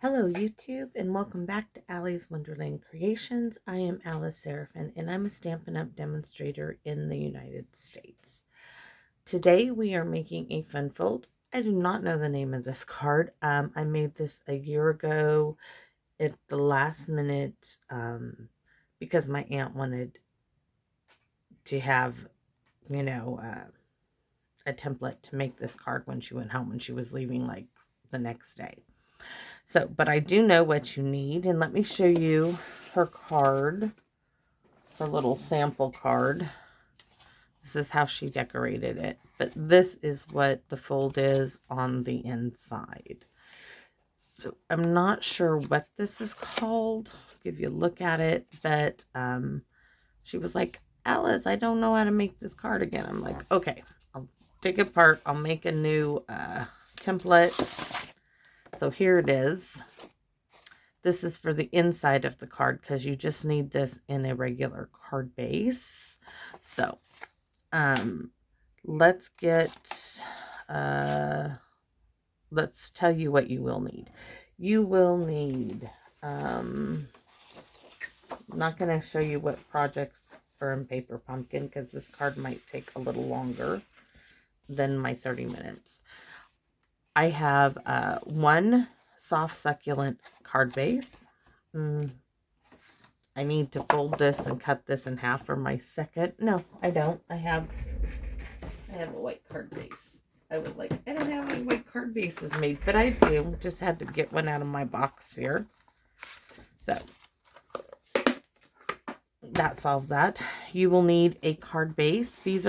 Hello YouTube and welcome back to Allie's Wonderland Creations. I am Alice Seraphin and I'm a Stampin' Up! Demonstrator in the United States. Today we are making a fun fold. I do not know the name of this card. I made this a year ago at the last minute because my aunt wanted to have, a template to make this card when she went home and she was leaving like the next day. So, but I do know what you need, and let me show you her card, her little sample card. This is how she decorated it, but this is what the fold is on the inside. So I'm not sure what this is called. I'll give you a look at it, but she was like, Alice, I don't know how to make this card again. I'm like, okay, I'll take it apart. I'll make a new template. So here it is. This is for the inside of the card because you just need this in a regular card base. So, let's tell you what you will need. You will need, I'm not going to show you what projects are in Paper Pumpkin because this card might take a little longer than my 30 minutes. I have one soft succulent card base. I need to fold this and cut this in half for my second. No, I don't. I have a white card base. I was like, I don't have any white card bases made, but I do. Just had to get one out of my box here. So that solves that. You will need a card base. These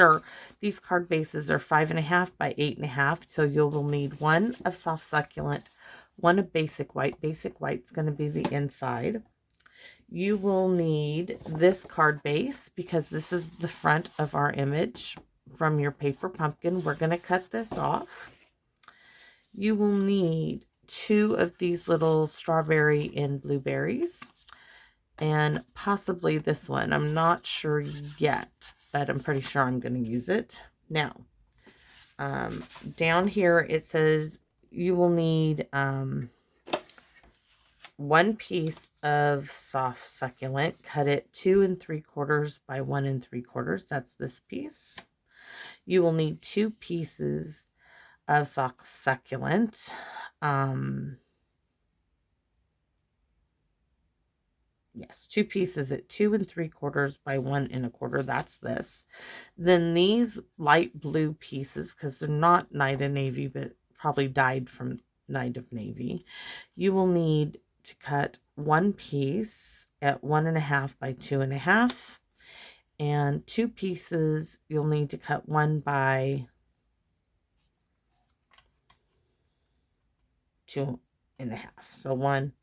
card bases are 5.5 by 8.5. So you will need one of soft succulent, one of basic white. Basic white's going to be the inside. You will need this card base because this is the front of our image from your Paper Pumpkin. We're going to cut this off. You will need 2 of these little strawberry and blueberries. And possibly this one. I'm not sure yet, but I'm pretty sure I'm going to use it. Now, down here it says you will need 1 piece of soft succulent. Cut it 2 3/4 by 1 3/4. That's this piece. You will need 2 pieces of soft succulent. Yes, 2 pieces at 2 3/4 by 1 1/4. That's this. Then these light blue pieces, because they're not Night of Navy, but probably dyed from Night of Navy. You will need to cut 1 piece at 1.5 by 2.5. And 2 pieces, you'll need to cut 1 by 2.5. So 1.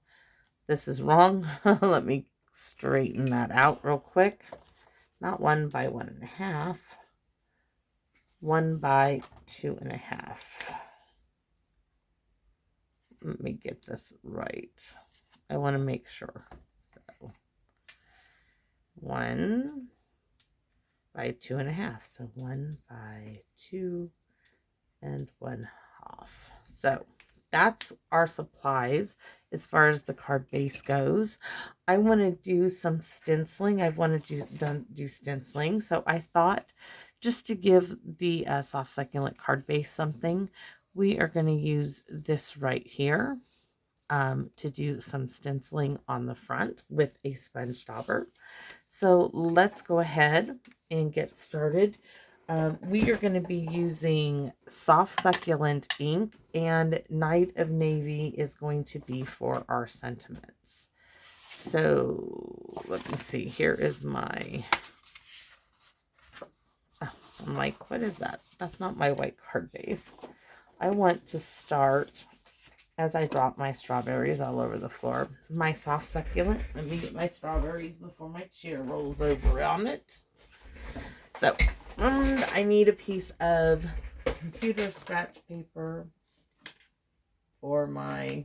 This is wrong. Let me straighten that out real quick. Not 1 by 1.5. 1 by 2.5. Let me get this right. I want to make sure. So 1 by 2.5. So 1 by 2 and 1/2. So that's our supplies as far as the card base goes. I want to do some stenciling. I've wanted to do stenciling. So I thought just to give the soft succulent card base something, we are going to use this right here to do some stenciling on the front with a sponge dauber. So let's go ahead and get started. We are going to be using soft succulent ink, and Night of Navy is going to be for our sentiments. So let me see. Here is my, I'm like, what is that? That's not my white card base. I want to start, as I drop my strawberries all over the floor, my soft succulent. Let me get my strawberries before my chair rolls over on it. So, and I need a piece of computer scratch paper for my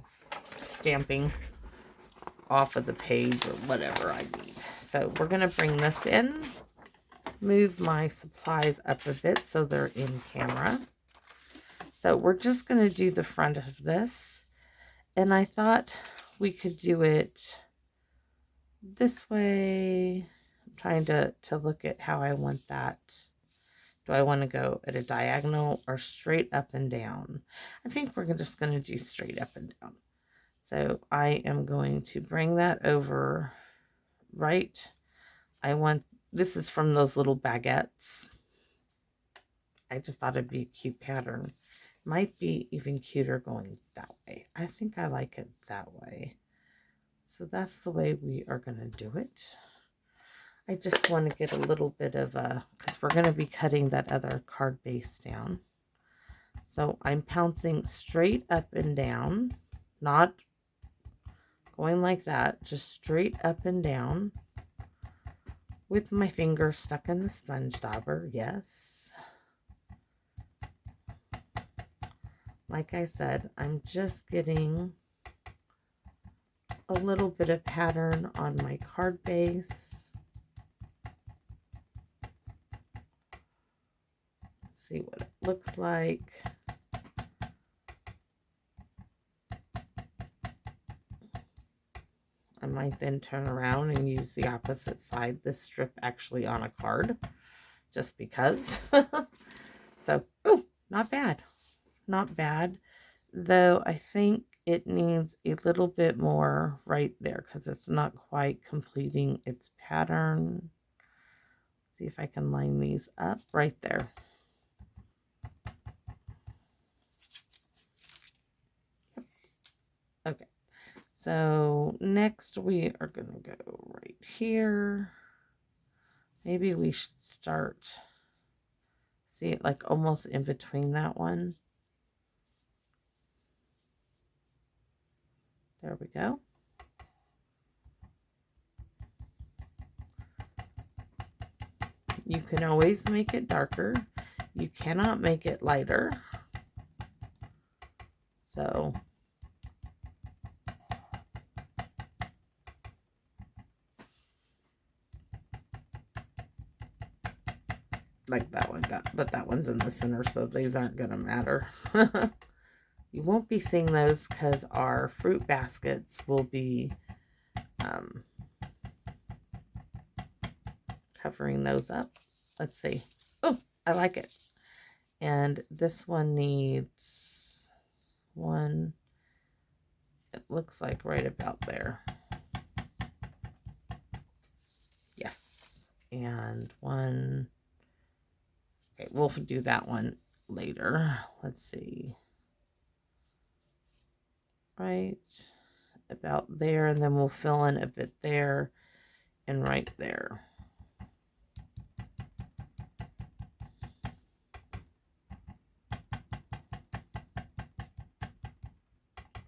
stamping off of the page or whatever I need. So we're going to bring this in, move my supplies up a bit so they're in camera. So we're just going to do the front of this. And I thought, we could do it this way. I'm trying to look at how I want that. Do I want to go at a diagonal or straight up and down? I think we're just going to do straight up and down. So I am going to bring that over right. This is from those little baguettes. I just thought it'd be a cute pattern. Might be even cuter going that way. I think I like it that way. So that's the way we are going to do it. I just want to get a little bit of because we're going to be cutting that other card base down. So I'm pouncing straight up and down, not going like that, just straight up and down with my finger stuck in the sponge dauber. Yes. Like I said, I'm just getting a little bit of pattern on my card base. See what it looks like. I might then turn around and use the opposite side, this strip actually on a card, just because. So, oh, not bad. Not bad. Though I think it needs a little bit more right there because it's not quite completing its pattern. See if I can line these up right there. Okay. So next we are going to go right here. Maybe we should start, see it like almost in between that one. There we go. You can always make it darker. You cannot make it lighter. So like that one got, but that one's in the center, so these aren't gonna matter. You won't be seeing those because our fruit baskets will be covering those up. Let's see. Oh, I like it. And this one needs one, it looks like right about there. Yes. And one. Okay, we'll do that one later. Let's see. Right about there, and then we'll fill in a bit there and right there.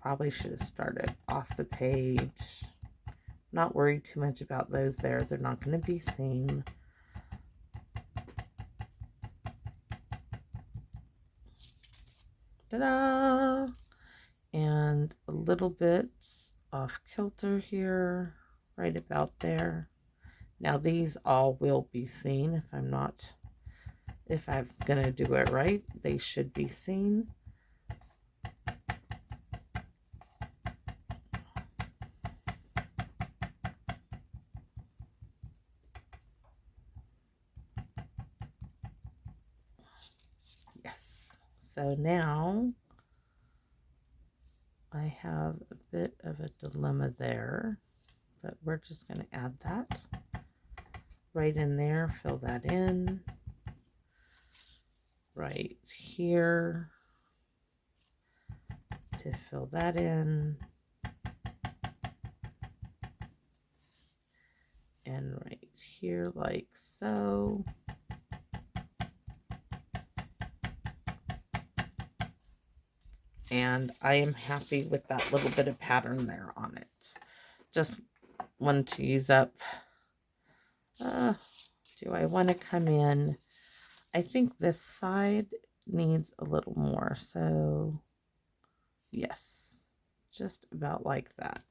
Probably should have started off the page. Not worried too much about those there. They're not going to be seen. Ta-da! And a little bit off kilter here, right about there. Now these all will be seen if I'm going to do it right. They should be seen. Yes. So now I have a bit of a dilemma there, but we're just going to add that right in there, fill that in right here to fill that in, and right here like so. And I am happy with that little bit of pattern there on it. Just wanted to use up. Do I want to come in? I think this side needs a little more. So yes, just about like that.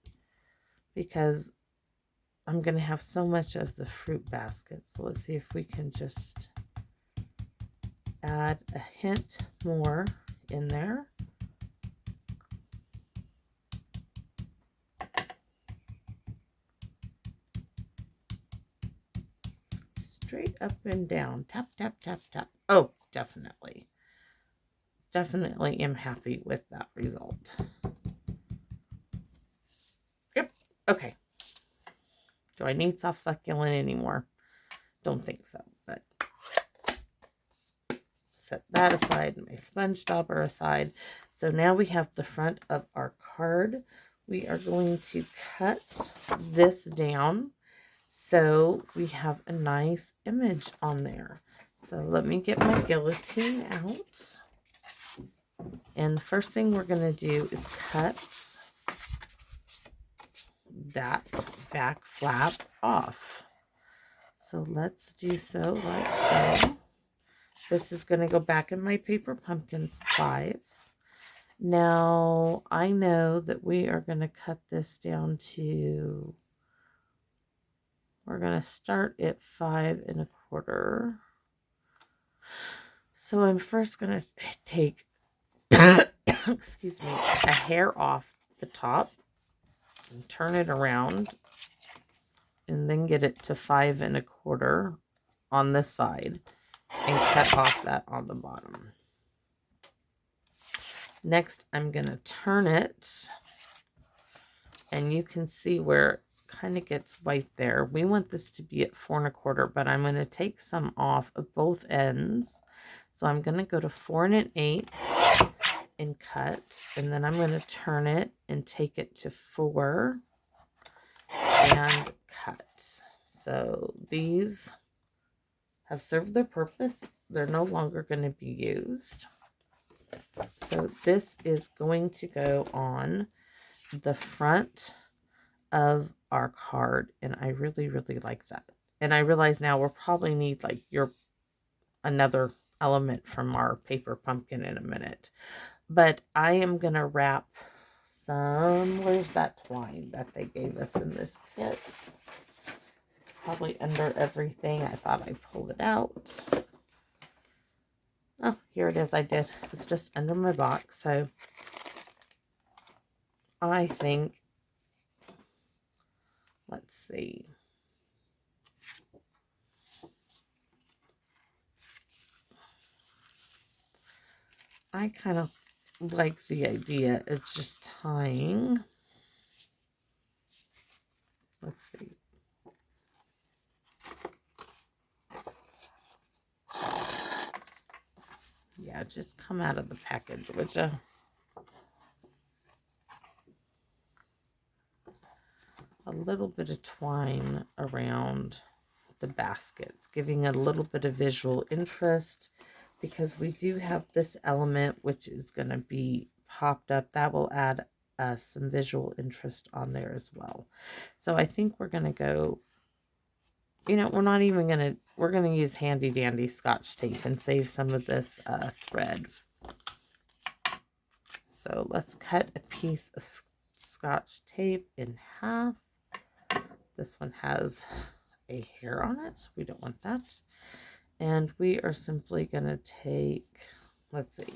Because I'm going to have so much of the fruit basket. So let's see if we can just add a hint more in there. straight up and down. Tap, tap, tap, tap. Oh, definitely. Definitely am happy with that result. Yep. Okay. Do I need soft succulent anymore? Don't think so, but set that aside, my sponge dauber aside. So now we have the front of our card. We are going to cut this down so we have a nice image on there. So let me get my guillotine out. And the first thing we're going to do is cut that back flap off. So let's do so like so. This is going to go back in my paper pumpkin supplies. Now, I know that we are going to cut this down to, we're going to start at 5 1/4. So I'm first going to take, excuse me, a hair off the top and turn it around and then get it to 5 1/4 on this side and cut off that on the bottom. Next, I'm going to turn it, and you can see where it kind of gets white there. We want this to be at 4 1/4, but I'm going to take some off of both ends. So I'm going to go to 4 1/8 and cut, and then I'm going to turn it and take it to 4 and cut. So these have served their purpose. They're no longer going to be used. So this is going to go on the front of our card, and I really, really like that. And I realize now we'll probably need like another element from our paper pumpkin in a minute. But I am going to wrap some, where's that twine that they gave us in this kit? Probably under everything. I thought I pulled it out. Oh, here it is. I did. It's just under my box. So I think, let's see. I kind of like the idea of just tying. Let's see. Yeah, just come out of the package, would you? A little bit of twine around the baskets, giving a little bit of visual interest, because we do have this element which is going to be popped up. That will add some visual interest on there as well. So I think we're going to go, you know, we're not even going to, we're going to use handy dandy Scotch tape and save some of this thread. So let's cut a piece of Scotch tape in half. This one has a hair on it. We don't want that. And we are simply going to take, let's see.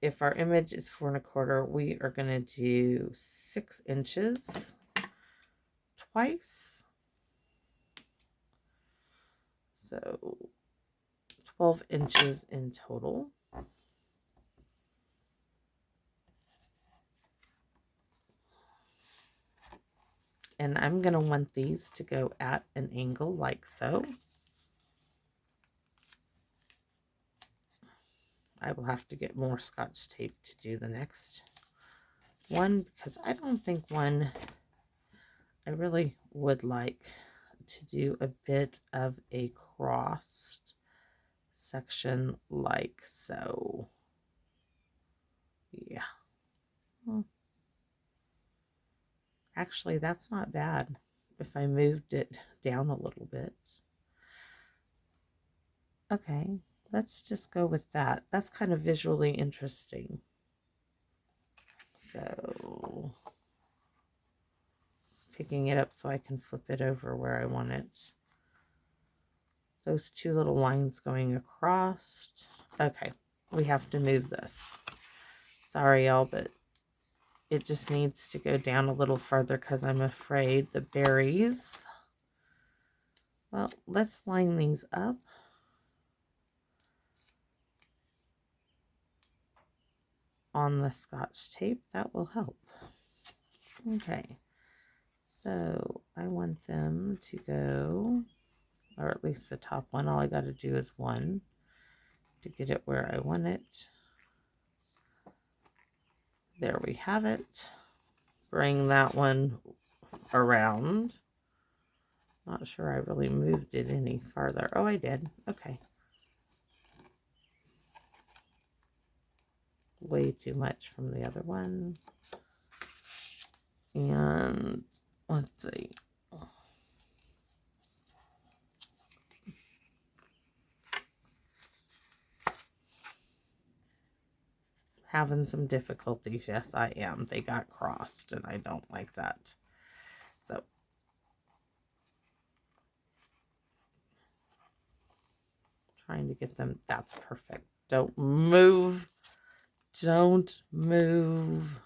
If our image is 4 1/4, we are going to do 6 inches twice. So 12 inches in total. And I'm going to want these to go at an angle like so. I will have to get more Scotch tape to do the next one, because I don't think one, I really would like to do a bit of a crossed section like so. Yeah. Well, actually, that's not bad if I moved it down a little bit. Okay, let's just go with that. That's kind of visually interesting. So, picking it up so I can flip it over where I want it. Those two little lines going across. Okay, we have to move this. Sorry, y'all, but it just needs to go down a little further because I'm afraid the berries Well, let's line these up. On the Scotch tape, that will help. Okay, so I want them to go, or at least the top one. All I got to do is one to get it where I want it. There we have it. Bring that one around. Not sure I really moved it any farther. Oh, I did. Okay. Way too much from the other one. And let's see. Having some difficulties. Yes, I am. They got crossed and I don't like that. So trying to get them. That's perfect. Don't move. Don't move.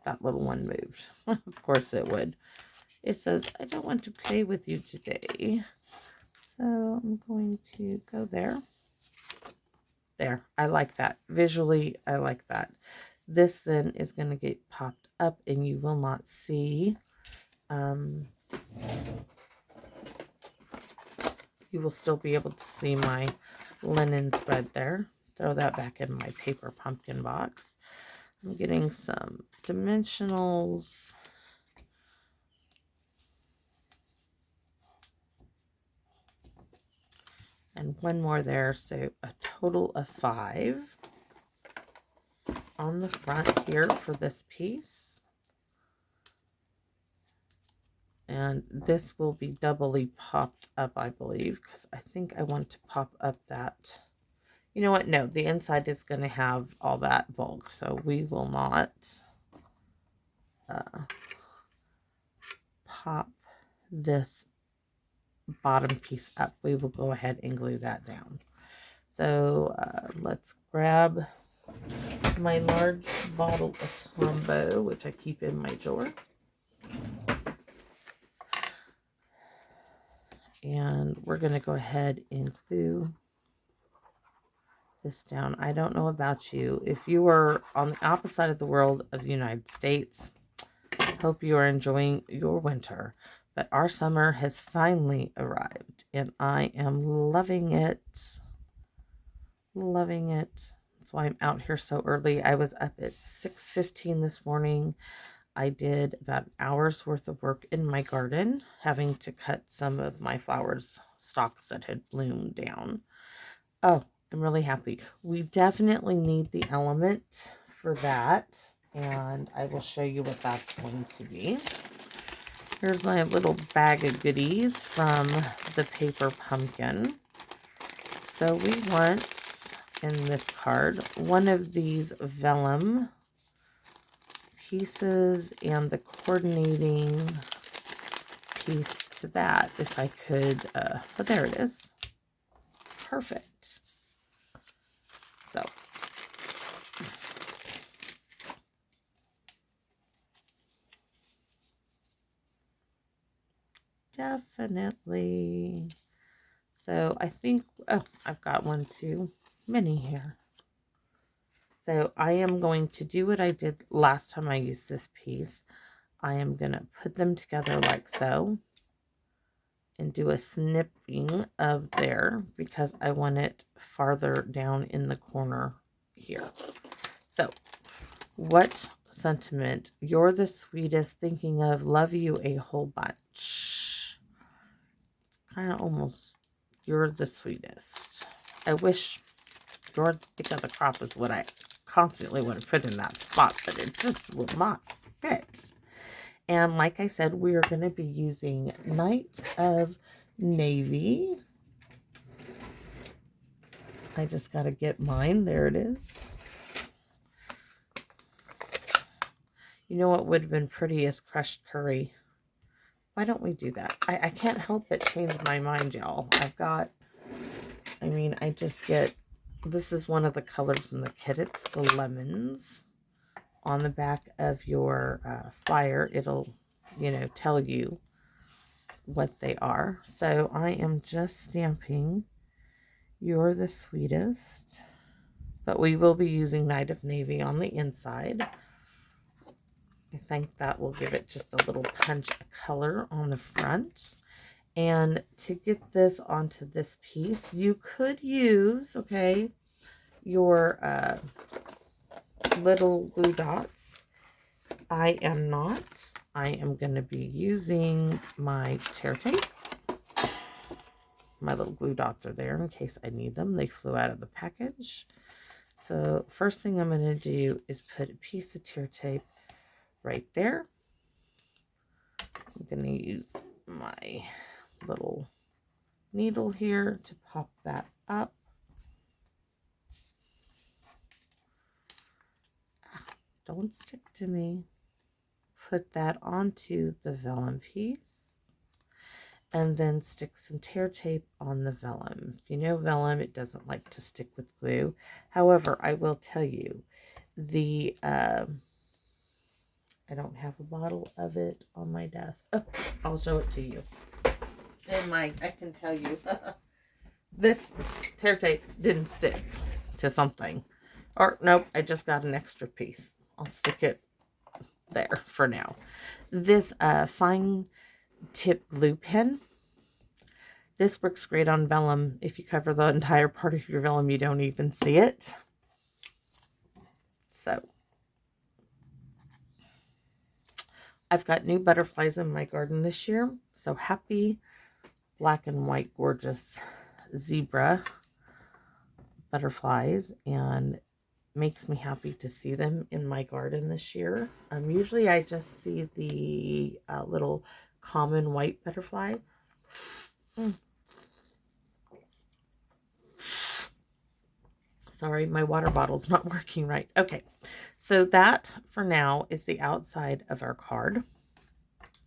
That little one moved. Of course it would. It says, I don't want to play with you today. So I'm going to go there. There. I like that. Visually, I like that. This then is going to get popped up and you will not see. You will still be able to see my linen thread there. Throw that back in my paper pumpkin box. I'm getting some dimensionals. And one more there, so a total of 5 on the front here for this piece. And this will be doubly popped up, I believe, because I think I want to pop up that. You know what? No, the inside is going to have all that bulk, so we will not pop this bottom piece up. We will go ahead and glue that down. So let's grab my large bottle of Tombow, which I keep in my drawer. And we're going to go ahead and glue this down. I don't know about you. If you are on the opposite side of the world of the United States, hope you are enjoying your winter. But our summer has finally arrived, and I am loving it. Loving it. That's why I'm out here so early. I was up at 6:15 this morning. I did about an hour's worth of work in my garden, having to cut some of my flowers stalks that had bloomed down. Oh, I'm really happy. We definitely need the element for that, and I will show you what that's going to be. Here's my little bag of goodies from the paper pumpkin. So we want, in this card, one of these vellum pieces and the coordinating piece to that, if I could, but there it is. Perfect. So definitely. So I think, oh, I've got one too many here. So I am going to do what I did last time I used this piece. I am going to put them together like so and do a snipping of there because I want it farther down in the corner here. So what sentiment? You're the sweetest, thinking of, love you a whole bunch. It's kind of almost, you're the sweetest. I wish your thick of the crop is what I constantly want to put in that spot, but it just will not fit. And like I said, we are going to be using Night of Navy. I just got to get mine. There it is. You know what would have been pretty is crushed curry. Why don't we do that? I can't help but change my mind, y'all. I just get, this is one of the colors in the kit. It's the lemons. On the back of your flyer, it'll, tell you what they are. So I am just stamping "You're the Sweetest," but we will be using Night of Navy on the inside. I think that will give it just a little punch of color on the front. And to get this onto this piece, you could use, okay, your little glue dots. I am not. I am going to be using my tear tape. My little glue dots are there in case I need them. They flew out of the package. So first thing I'm going to do is put a piece of tear tape right there. I'm going to use my little needle here to pop that up. Don't stick to me. Put that onto the vellum piece and then stick some tear tape on the vellum. If you know vellum, it doesn't like to stick with glue. However, I will tell you, the I don't have a bottle of it on my desk. Oh, I'll show it to you. I can tell you, this tear tape didn't stick to something. Or, nope, I just got an extra piece. I'll stick it there for now. This fine tip glue pen, this works great on vellum. If you cover the entire part of your vellum, you don't even see it. So I've got new butterflies in my garden this year. So happy black and white gorgeous zebra butterflies, and makes me happy to see them in my garden this year. Usually I just see the little common white butterfly. Sorry, my water bottle's not working right. Okay, so that for now is the outside of our card.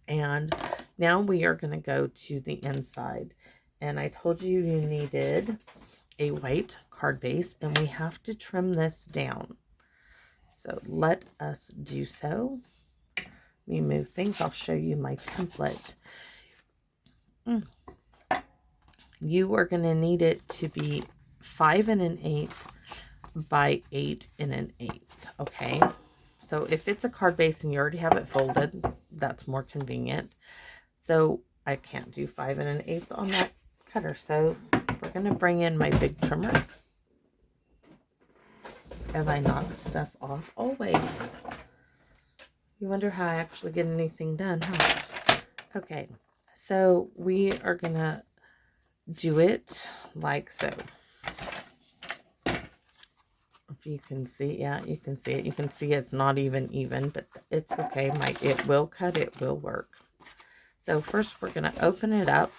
And now we are going to go to the inside. And I told you you needed a white card base, and we have to trim this down. So let us do so. Let me move things. I'll show you my template. You are going to need it to be 5 1/8 by 8 1/8. Okay. So if it's a card base and you already have it folded, that's more convenient. So I can't do 5 1/8 on that cutter. So we're going to bring in my big trimmer as I knock stuff off always. You wonder how I actually get anything done, huh? Okay, so we are going to do it like so. If you can see, yeah, you can see it. You can see it's not even, but it's okay. It will cut, it will work. So first we're going to open it up.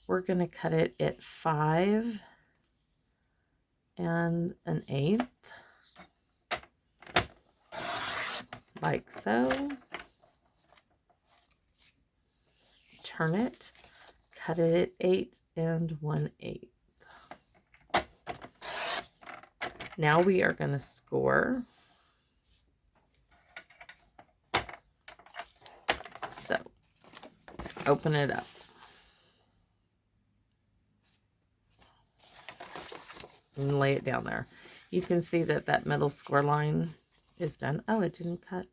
We're going to cut it at 5 1/8. Like so. Turn it, cut it at 8 1/8. Now we are going to score. So open it up. And lay it down there. You can see that that middle score line is done. Oh, it didn't cut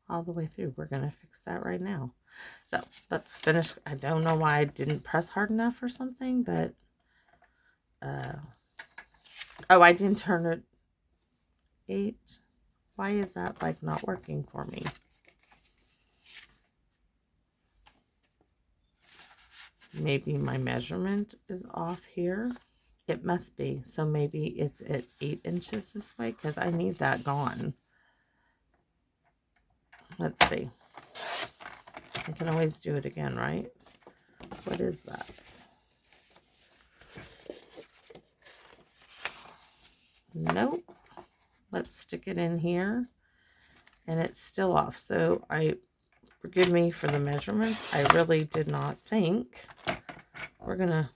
all the way through. We're going to fix that right now. So let's finish. I don't know why I didn't press hard enough or something, but oh, I didn't turn it 8. Why is that like not working for me? Maybe my measurement is off here. It must be. So maybe it's at 8 inches this way, because I need that gone. Let's see. I can always do it again, right? What is that? Nope. Let's stick it in here. And it's still off. So forgive me for the measurements. I really did not think. We're going to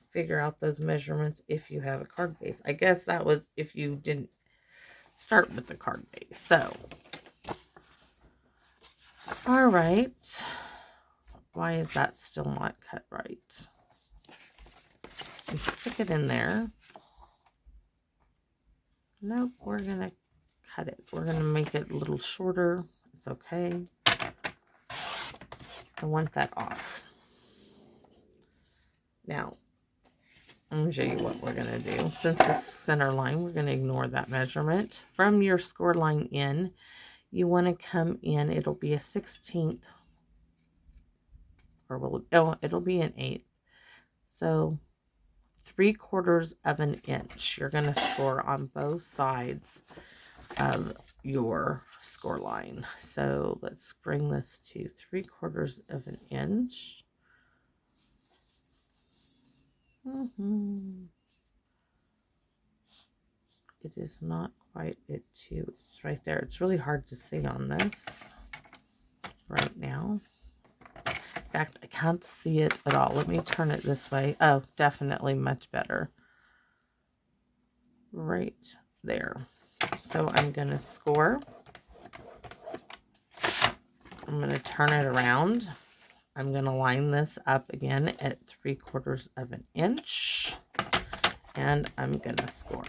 figure out those measurements if you have a card base. I guess that was if you didn't start with the card base. So, all right. Why is that still not cut right? You stick it in there. Nope, we're going to cut it. We're going to make it a little shorter. It's okay. I want that off. Now, I'm going to show you what we're going to do. Since this center line, we're going to ignore that measurement. From your score line in, you want to come in. It'll be a 16th. Or will it'll be an 1/8. So 3/4 of an inch. You're going to score on both sides of your score line. So let's bring this to 3/4 of an inch. It is not quite it too. It's right there. It's really hard to see on this right now. In fact, I can't see it at all. Let me turn it this way. Oh, definitely much better. Right there. So I'm going to score. I'm going to turn it around. I'm going to line this up again at 3/4 of an inch. And I'm going to score.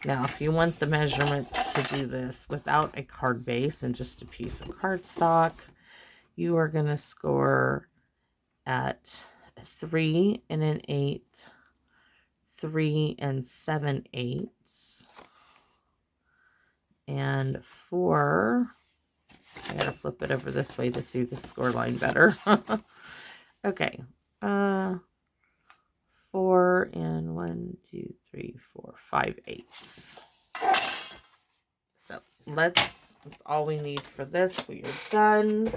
Now, if you want the measurements to do this without a card base and just a piece of cardstock, you are going to score at 3 1/8, 3 7/8, and 4. I gotta flip it over this way to see the score line better. Okay, 4 and 1, 2, 3, 4, 5/8. So that's all we need for this. We are done.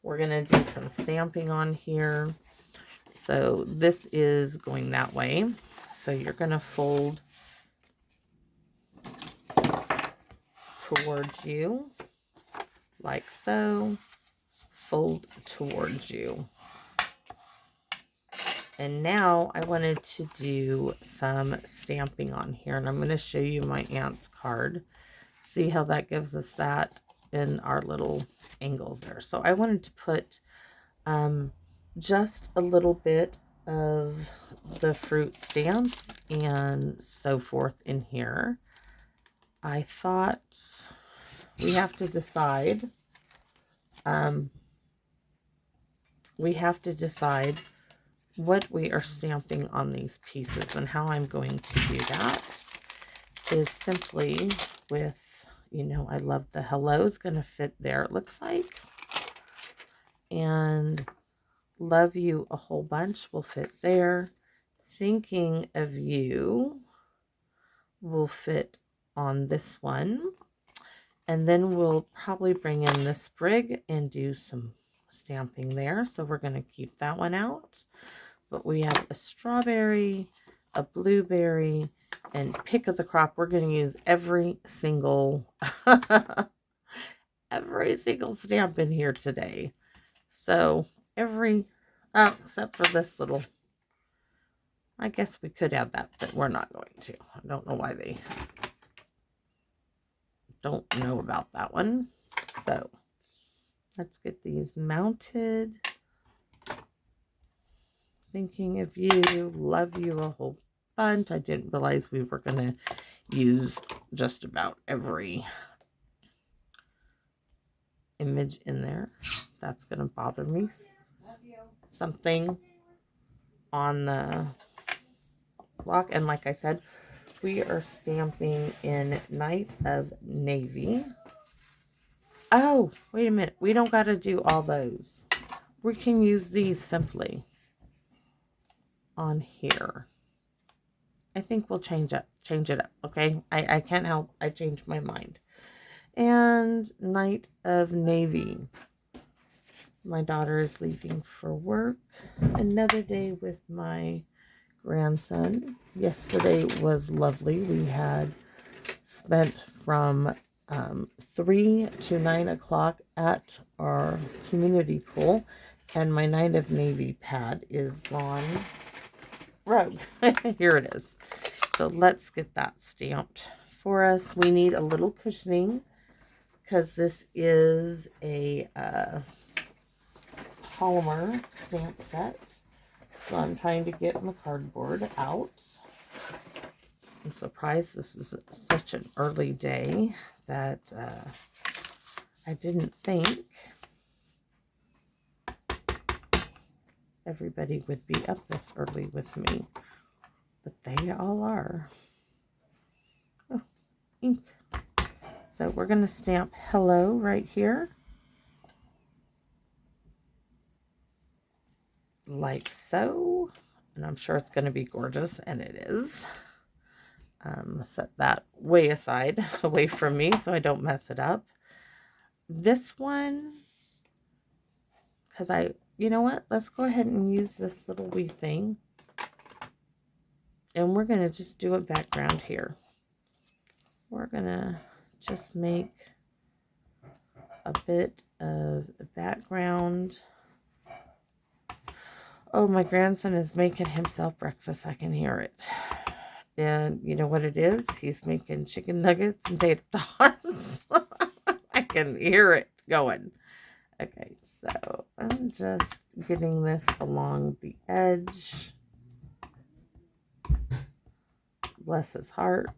We're gonna do some stamping on here. So this is going that way. So you're gonna fold towards you like so. Fold towards you. And now I wanted to do some stamping on here, and I'm going to show you my aunt's card. See how that gives us that in our little angles there. So I wanted to put just a little bit of the fruit stamps and so forth in here. I thought we have to decide. What we are stamping on these pieces, and how I'm going to do that is simply with, I love the hello is going to fit there, it looks like, and love you a whole bunch will fit there. Thinking of you will fit on this one, and then we'll probably bring in the sprig and do some stamping there. So we're going to keep that one out. But we have a strawberry, a blueberry, and pick of the crop. We're going to use every single stamp in here today. So except for this little, I guess we could add that, but we're not going to. I don't know why they don't know about that one. So let's get these mounted. Thinking of you, love you a whole bunch. I didn't realize we were going to use just about every image in there. That's going to bother me. Something on the block. And like I said, we are stamping in Night of Navy. Oh, wait a minute. We don't got to do all those. We can use these simply on here. I think we'll change it up, okay? I can't help, I changed my mind. And Night of Navy. My daughter is leaving for work. Another day with my grandson. Yesterday was lovely. We had spent from 3 to 9 o'clock at our community pool, and my Night of Navy pad is gone rogue. Here it is. So let's get that stamped for us. We need a little cushioning because this is a polymer stamp set. So I'm trying to get my cardboard out. I'm surprised this is such an early day that I didn't think everybody would be up this early with me, but they all are. Oh, ink. So we're going to stamp hello right here, like so, and I'm sure it's going to be gorgeous, and it is. Set that way aside, away from me, so I don't mess it up. This one, because you know what? Let's go ahead and use this little wee thing. And we're going to just do a background here. We're going to just make a bit of a background. Oh, my grandson is making himself breakfast. I can hear it. And you know what it is? He's making chicken nuggets and tater tots. I can hear it going. Okay, so I'm just getting this along the edge. Bless his heart.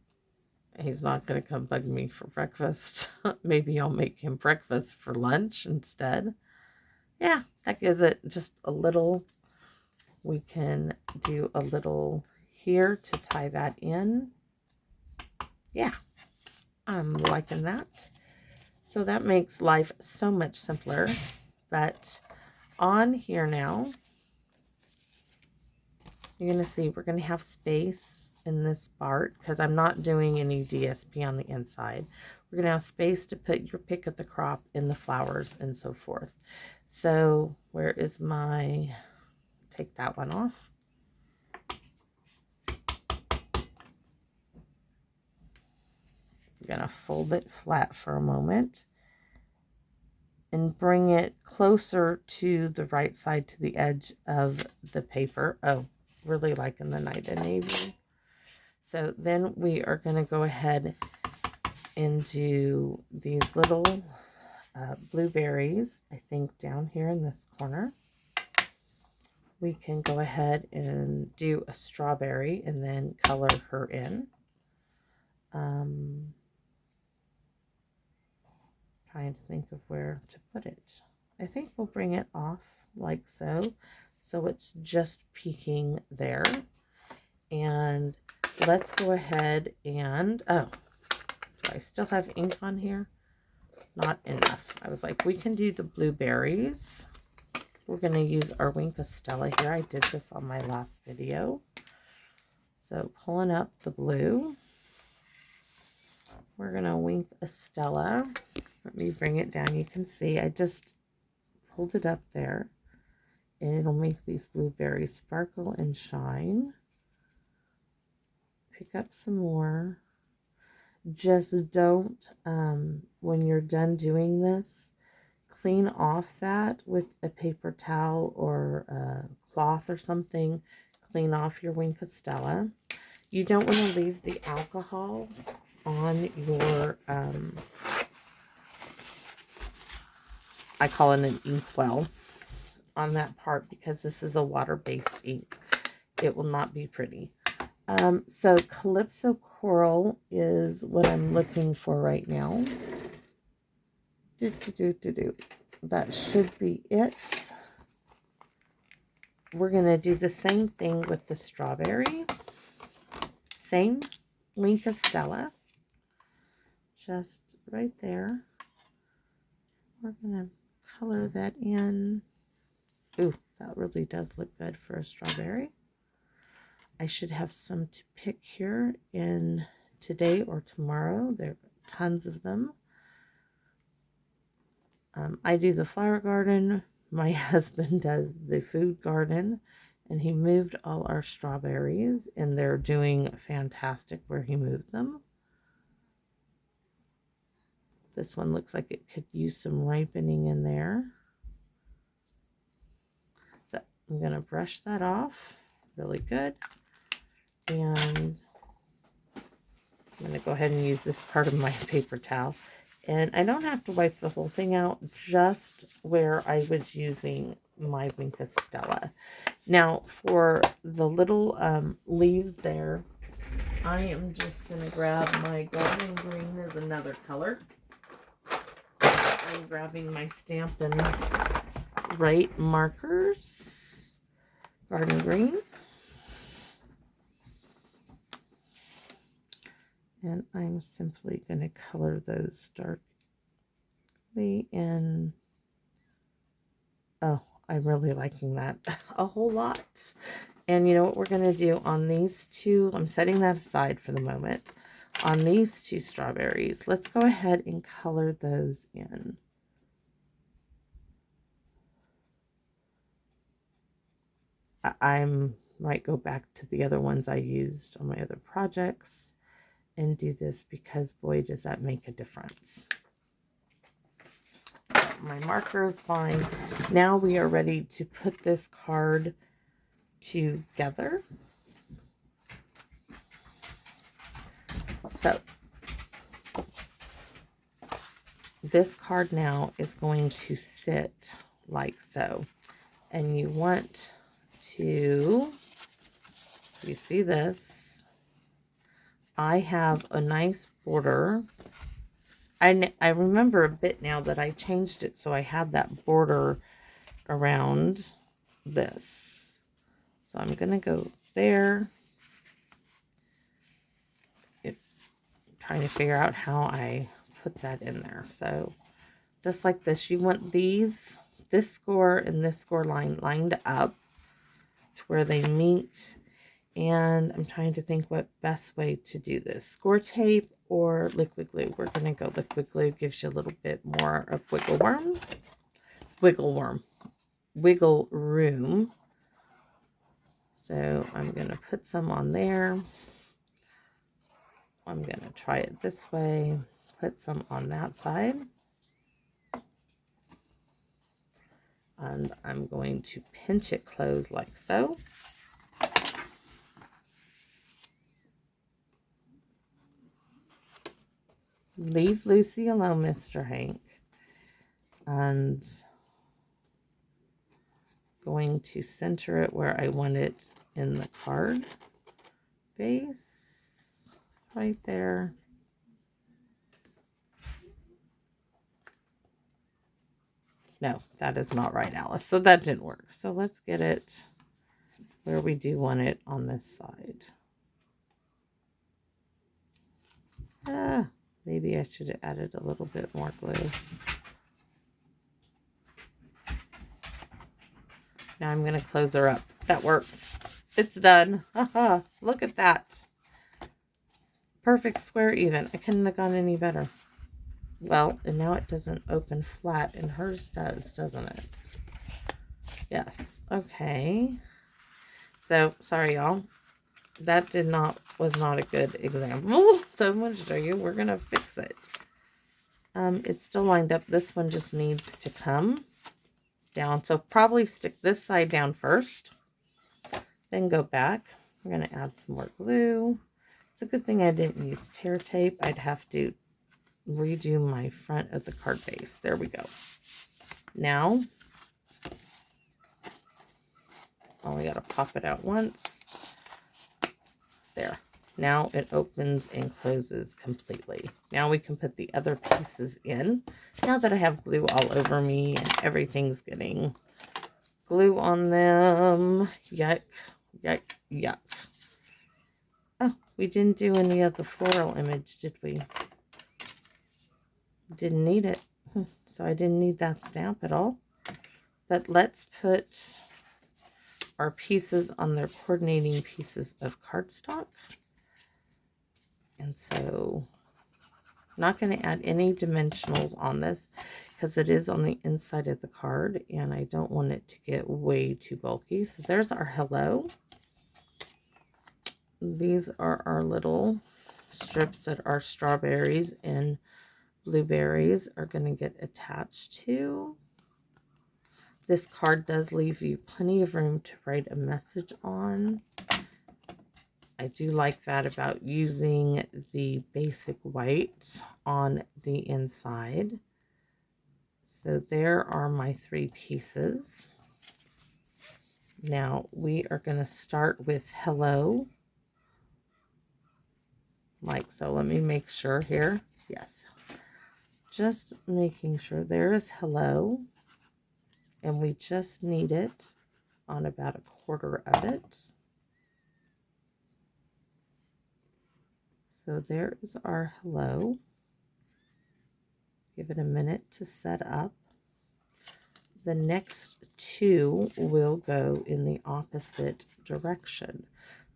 He's not going to come bug me for breakfast. Maybe I'll make him breakfast for lunch instead. Yeah, that gives it just a little. We can do a little here to tie that in. Yeah, I'm liking that. So that makes life so much simpler. But on here now, you're going to see we're going to have space in this part because I'm not doing any DSP on the inside. We're going to have space to put your pick of the crop in the flowers and so forth. So where is my, take that one off. I'm going to fold it flat for a moment and bring it closer to the right side to the edge of the paper. Oh, really liking the Night of Navy. So then we are going to go ahead and do these little blueberries, I think down here in this corner. We can go ahead and do a strawberry and then color her in. Trying to think of where to put it. I think we'll bring it off like so. So it's just peeking there. And let's go ahead and, oh, do I still have ink on here? Not enough. I was like, we can do the blueberries. We're going to use our Wink of Stella here. I did this on my last video. So pulling up the blue. We're going to Wink of Stella. Let me bring it down. You can see I just pulled it up there. And it'll make these blueberries sparkle and shine. Pick up some more. Just don't, when you're done doing this, clean off that with a paper towel or a cloth or something. Clean off your Wink of Stella. You don't want to leave the alcohol on your, I call it an inkwell, on that part because this is a water-based ink. It will not be pretty. So Calypso Coral is what I'm looking for right now. That should be it. We're going to do the same thing with the strawberry. Same Wink of Stella. Just right there. We're going to color that in. Ooh, that really does look good for a strawberry. I should have some to pick here in today or tomorrow. There are tons of them. I do the flower garden. My husband does the food garden. And he moved all our strawberries. And they're doing fantastic where he moved them. This one looks like it could use some ripening in there. So I'm going to brush that off really good. And I'm going to go ahead and use this part of my paper towel. And I don't have to wipe the whole thing out, just where I was using my Winka Stella. Now for the little leaves there, I am just going to grab my garden green as another color. I'm grabbing my Stampin' Right markers, garden green. And I'm simply going to color those darkly in. Oh, I'm really liking that a whole lot. And you know what we're going to do on these two? I'm setting that aside for the moment. On these two strawberries, let's go ahead and color those in. I might go back to the other ones I used on my other projects and do this because boy does that make a difference. My marker is fine. Now we are ready to put this card together. So this card now is going to sit like so. And you want to, you see this, I have a nice border. I remember a bit now that I changed it so I had that border around this. So I'm going to go there. Trying to figure out how I put that in there. So just like this, you want these, this score and this score line lined up to where they meet. And I'm trying to think what best way to do this. Score tape or liquid glue. We're going to go liquid glue. Gives you a little bit more of wiggle room. So I'm going to put some on there. I'm going to try it this way. Put some on that side. And I'm going to pinch it closed like so. Leave Lucy alone, Mr. Hank. And going to center it where I want it in the card base. Right there. No, that is not right, Alice. So that didn't work. So let's get it where we do want it on this side. Maybe I should have added a little bit more glue. Now I'm going to close her up. That works. It's done. Haha, look at that. Perfect square even. I couldn't have gone any better. Well, and now it doesn't open flat, and hers does, doesn't it? Yes. Okay. So, sorry, y'all. That was not a good example. So I'm going to show you. We're going to fix it. It's still lined up. This one just needs to come down. So probably stick this side down first. Then go back. We're going to add some more glue. It's a good thing I didn't use tear tape. I'd have to redo my front of the card base. There we go. Now, only got to pop it out once. There. Now it opens and closes completely. Now we can put the other pieces in. Now that I have glue all over me and everything's getting glue on them. Yuck, yuck, yuck. Oh, we didn't do any of the floral image, did we? Didn't need it. So I didn't need that stamp at all. But let's put our pieces on their coordinating pieces of cardstock. And so I'm not going to add any dimensionals on this because it is on the inside of the card and I don't want it to get way too bulky. So there's our hello. These are our little strips that our strawberries and blueberries are going to get attached to. This card does leave you plenty of room to write a message on. I do like that about using the basic white on the inside. So there are my 3 pieces. Now we are going to start with hello, like so. Let me make sure here. Yes, just making sure there is hello, and we just need it on about 1/4 of it. So there is our hello. Give it a minute to set up. The next 2 will go in the opposite direction.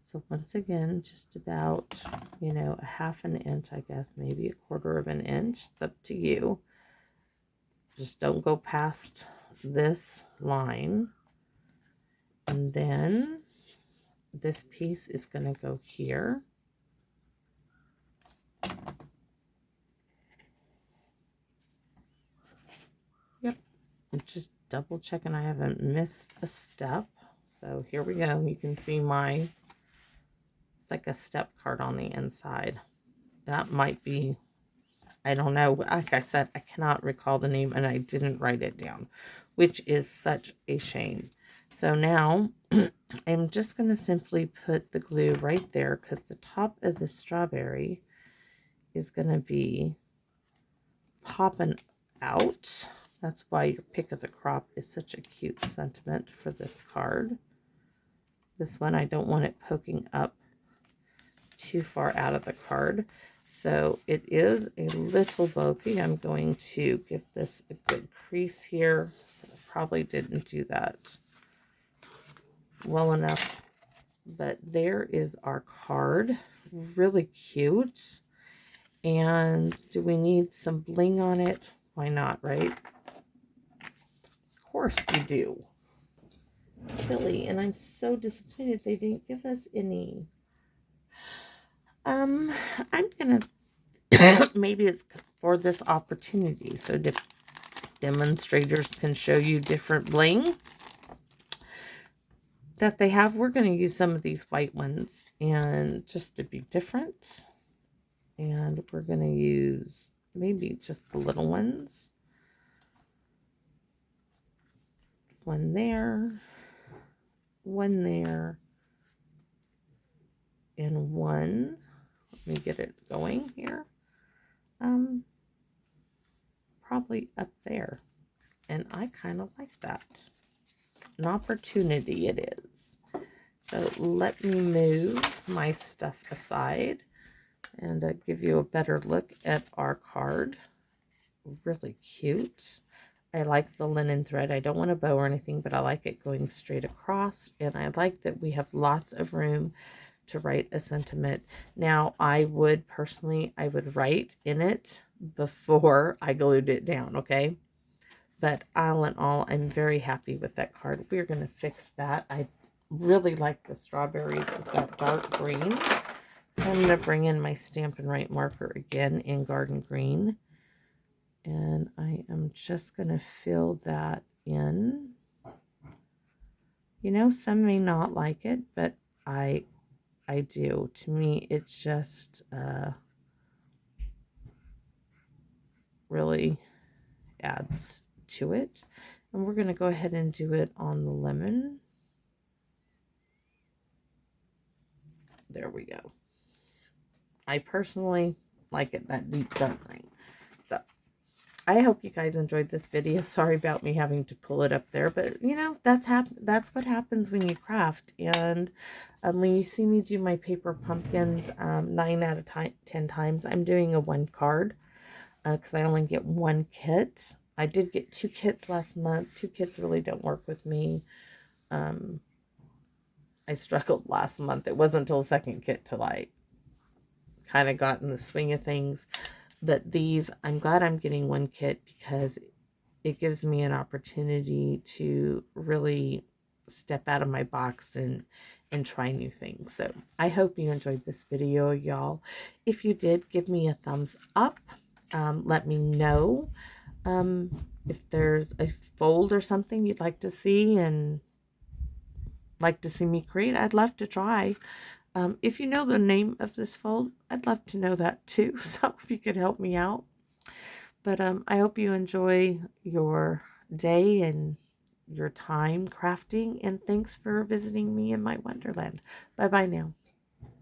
So once again, just about, you know, a 1/2 an inch, I guess, maybe 1/4 of an inch. It's up to you. Just don't go past this line. And then this piece is going to go here. Yep. I'm just double checking I haven't missed a step. So here we go. You can see my, it's like a step card on the inside. That might be, I don't know. Like I said, I cannot recall the name and I didn't write it down, which is such a shame. So now I'm just going to simply put the glue right there because the top of the strawberry is going to be popping out. That's why your pick of the crop is such a cute sentiment for this card. This one, I don't want it poking up too far out of the card. So it is a little bulky. I'm going to give this a good crease here. I probably didn't do that well enough. But there is our card. Really cute. And do we need some bling on it? Why not, right? Of course we do. Silly. And I'm so disappointed they didn't give us any. I'm gonna maybe it's for this opportunity so demonstrators can show you different bling that they have. We're going to use some of these white ones and just to be different, and we're going to use maybe just the little ones. One there, and one. Let me get it going here. Probably up there. And I kind of like that. An opportunity it is. So let me move my stuff aside and give you a better look at our card. Really cute. I like the linen thread. I don't want a bow or anything, but I like it going straight across. And I like that we have lots of room to write a sentiment. Now, I would personally, I would write in it before I glued it down, okay? But all in all, I'm very happy with that card. We're going to fix that. I really like the strawberries with that dark green. So I'm going to bring in my Stampin' Write marker again in Garden Green. And I am just going to fill that in. You know, some may not like it, but I do. To me, it's just really adds to it. And we're going to go ahead and do it on the lemon. There we go. I personally like it that deep dark green. So I hope you guys enjoyed this video. Sorry about me having to pull it up there, but you know, that's what happens when you craft. And when you see me do my paper pumpkins 9 out of 10 times, I'm doing a 1 card because I only get 1 kit. I did get 2 kits last month. 2 kits really don't work with me. I struggled last month. It wasn't until the 2nd kit till I kind of got in the swing of things. But these, I'm glad I'm getting 1 kit because it gives me an opportunity to really step out of my box and try new things. So I hope you enjoyed this video, y'all. If you did, give me a thumbs up. Let me know if there's a fold or something you'd like to see and like to see me create. I'd love to try. If you know the name of this fold, I'd love to know that too. So if you could help me out. But I hope you enjoy your day and your time crafting, and thanks for visiting me in my wonderland. Bye bye now.